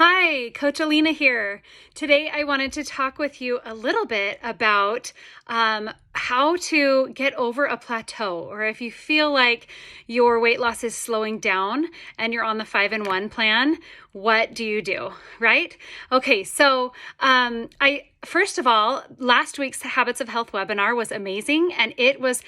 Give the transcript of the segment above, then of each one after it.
Hi, Coach Alina here. Today I wanted to talk with you a little bit about how to get over a plateau, or if you feel like your weight loss is slowing down and you're on the 5-in-1 plan, what do you do, right? Okay, so first of all, last week's Habits of Health webinar was amazing, and it was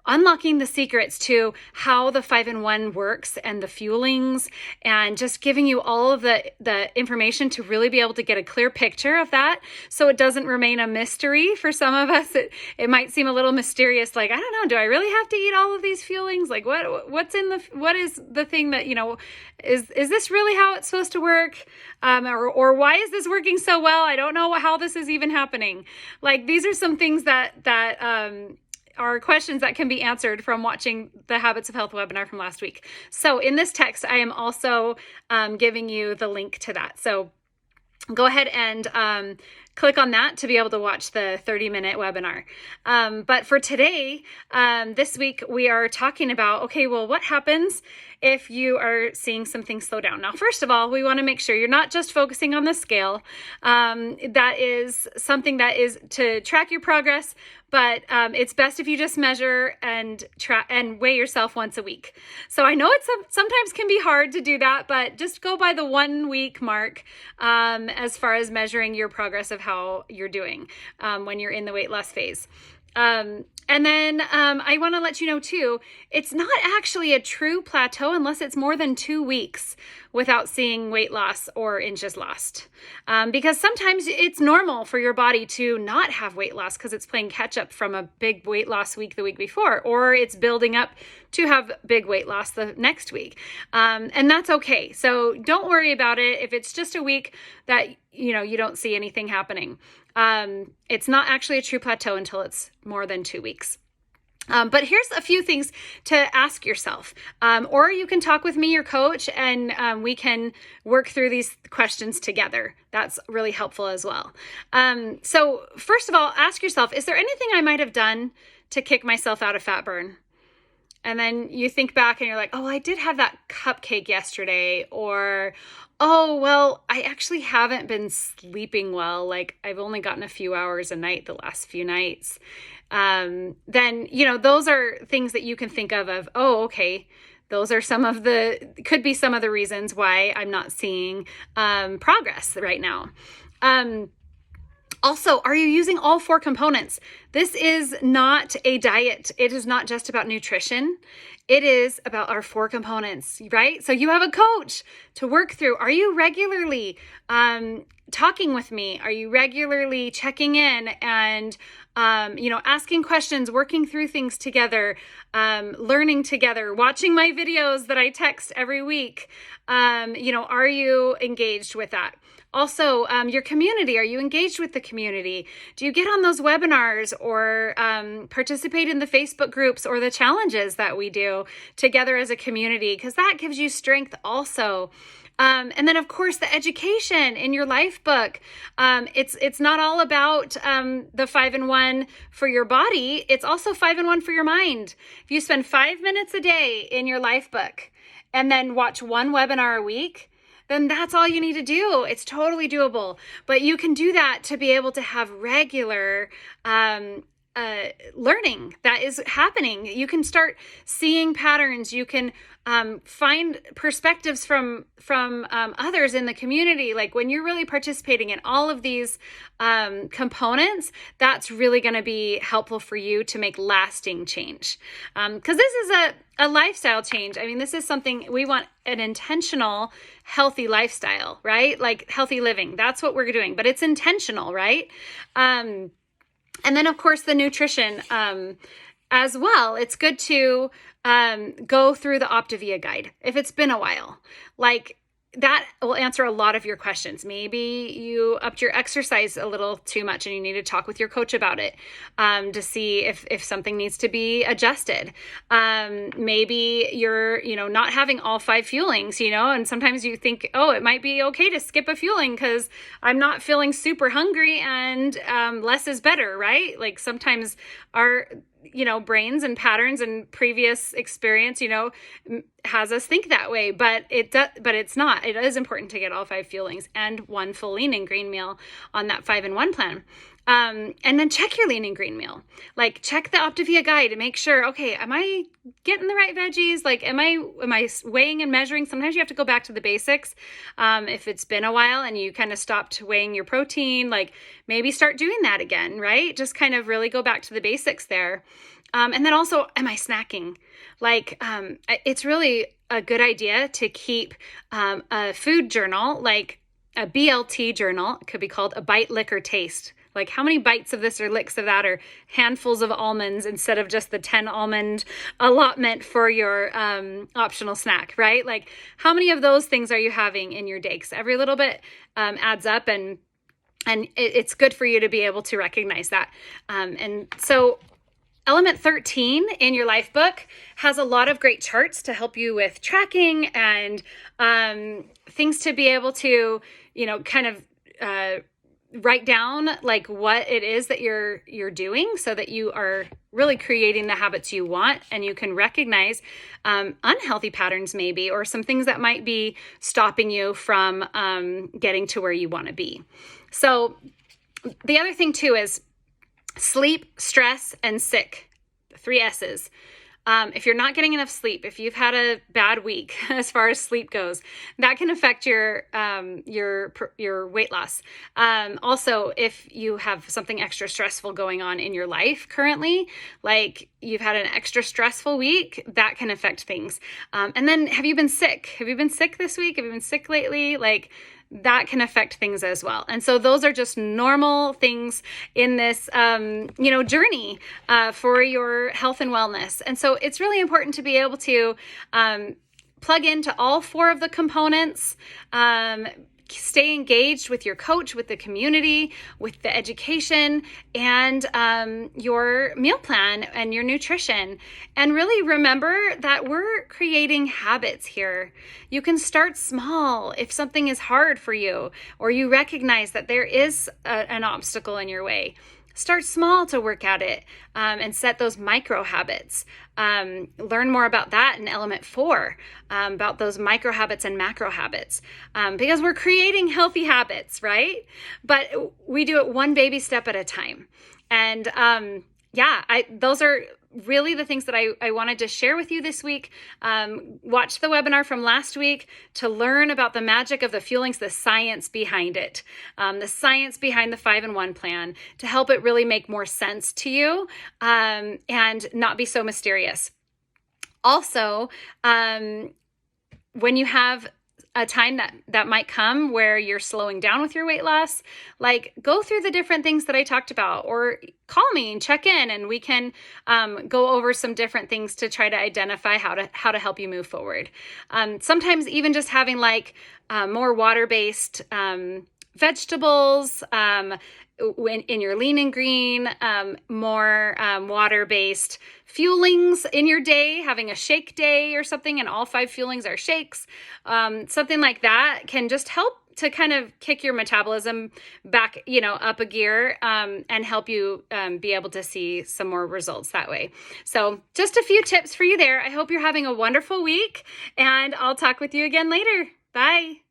unlocking the secrets to how the 5-in-1 works and the fuelings, and just giving you all of the information to really be able to get a clear picture of that, so it doesn't remain a mystery for some of us. It might seem a little mysterious, like, I don't know, do I really have to eat all of these fuelings? Like, what is the thing that, is this really how it's supposed to work? Or why is this working so well? I don't know how this is even happening. Like, these are some things that are questions that can be answered from watching the Habits of Health webinar from last week. So in this text, I am also giving you the link to that. So go ahead and click on that to be able to watch the 30-minute webinar. But for today, this week, we are talking about, okay, well, what happens if you are seeing some things slow down? Now, first of all, we want to make sure you're not just focusing on the scale. That is something that is to track your progress, but it's best if you just measure and weigh yourself once a week. So I know it sometimes can be hard to do that, but just go by the 1 week mark as far as measuring your progress of how you're doing when you're in the weight loss phase. And then I want to let you know too, it's not actually a true plateau unless it's more than 2 weeks without seeing weight loss or inches lost. Because sometimes it's normal for your body to not have weight loss because it's playing catch up from a big weight loss week the week before, or it's building up to have big weight loss the next week. And that's okay. So don't worry about it if it's just a week that you don't see anything happening. It's not actually a true plateau until it's more than 2 weeks. But here's a few things to ask yourself. Or you can talk with me, your coach, and we can work through these questions together. That's really helpful as well. So first of all, ask yourself, is there anything I might have done to kick myself out of fat burn? And then you think back and you're like, oh, I did have that cupcake yesterday. Or, oh, well, I actually haven't been sleeping well. Like, I've only gotten a few hours a night the last few nights. Then, those are things that you can think of, oh, okay, those are could be some of the reasons why I'm not seeing progress right now. Also, are you using all 4 components? This is not a diet. It is not just about nutrition. It is about our 4 components, right? So you have a coach to work through. Are you regularly talking with me? Are you regularly checking in and, asking questions, working through things together, learning together, watching my videos that I text every week? Are you engaged with that? Also, your community, are you engaged with the community? Do you get on those webinars or participate in the Facebook groups or the challenges that we do together as a community? Because that gives you strength also. And then, of course, the education in your life book. It's not all about the 5-in-1 for your body. It's also 5-in-1 for your mind. If you spend 5 minutes a day in your life book and then watch 1 webinar a week, then that's all you need to do. It's totally doable. But you can do that to be able to have regular learning that is happening. You can start seeing patterns. You can find perspectives from others in the community. Like when you're really participating in all of these components, that's really going to be helpful for you to make lasting change. Because this is a lifestyle change. I mean, this is something we want, an intentional, healthy lifestyle, right? Like healthy living. That's what we're doing, but it's intentional, right? And then, of course, the nutrition as well. It's good to go through the Optavia guide if it's been a while. Like, that will answer a lot of your questions. Maybe you upped your exercise a little too much and you need to talk with your coach about it to see if something needs to be adjusted. Maybe you're, not having all 5 fuelings, and sometimes you think, oh, it might be okay to skip a fueling because I'm not feeling super hungry and less is better, right? Like sometimes our brains and patterns and previous experience, has us think that way, but it's not. It is important to get all 5 fuelings and 1 full lean and green meal on that 5-in-1 plan. And then check your lean and green meal. Like, check the Optavia guide to make sure, okay, am I getting the right veggies? Like, am I weighing and measuring? Sometimes you have to go back to the basics. If it's been a while and you kind of stopped weighing your protein, like maybe start doing that again, right? Just kind of really go back to the basics there. And then also, am I snacking? Like, it's really a good idea to keep a food journal, like a BLT journal. It could be called a bite, lick, or taste. Like, how many bites of this or licks of that, or handfuls of almonds instead of just the 10 almond allotment for your optional snack, right? Like, how many of those things are you having in your day? Because every little bit adds up, and it's good for you to be able to recognize that. And so Element 13 in your life book has a lot of great charts to help you with tracking and things to be able to, kind of write down like what it is that you're doing, so that you are really creating the habits you want, and you can recognize unhealthy patterns maybe, or some things that might be stopping you from getting to where you want to be. So the other thing too is sleep, stress, and sick. 3 S's. If you're not getting enough sleep, if you've had a bad week as far as sleep goes, that can affect your weight loss. Also, if you have something extra stressful going on in your life currently, like you've had an extra stressful week, that can affect things. And then, have you been sick? Have you been sick this week? Have you been sick lately? Like, that can affect things as well. And so those are just normal things in this, journey for your health and wellness. And so it's really important to be able to plug into all 4 of the components, stay engaged with your coach, with the community, with the education, and your meal plan and your nutrition. And really remember that we're creating habits here. You can start small if something is hard for you, or you recognize that there is an obstacle in your way. Start small to work at it, and set those micro habits. Learn more about that in Element 4, about those micro habits and macro habits, because we're creating healthy habits, right? But we do it one baby step at a time. And those are really the things that I wanted to share with you this week. Watch the webinar from last week to learn about the magic of the fuelings, the science behind it, the science behind the 5-in-1 plan, to help it really make more sense to you, and not be so mysterious. Also, when you have a time that might come where you're slowing down with your weight loss, like, go through the different things that I talked about, or call me and check in, and we can go over some different things to try to identify how to help you move forward. Sometimes even just having more water-based vegetables, in your lean and green, more water-based fuelings in your day, having a shake day or something, and all 5 fuelings are shakes. Something like that can just help to kind of kick your metabolism back, up a gear, and help you be able to see some more results that way. So just a few tips for you there. I hope you're having a wonderful week, and I'll talk with you again later. Bye.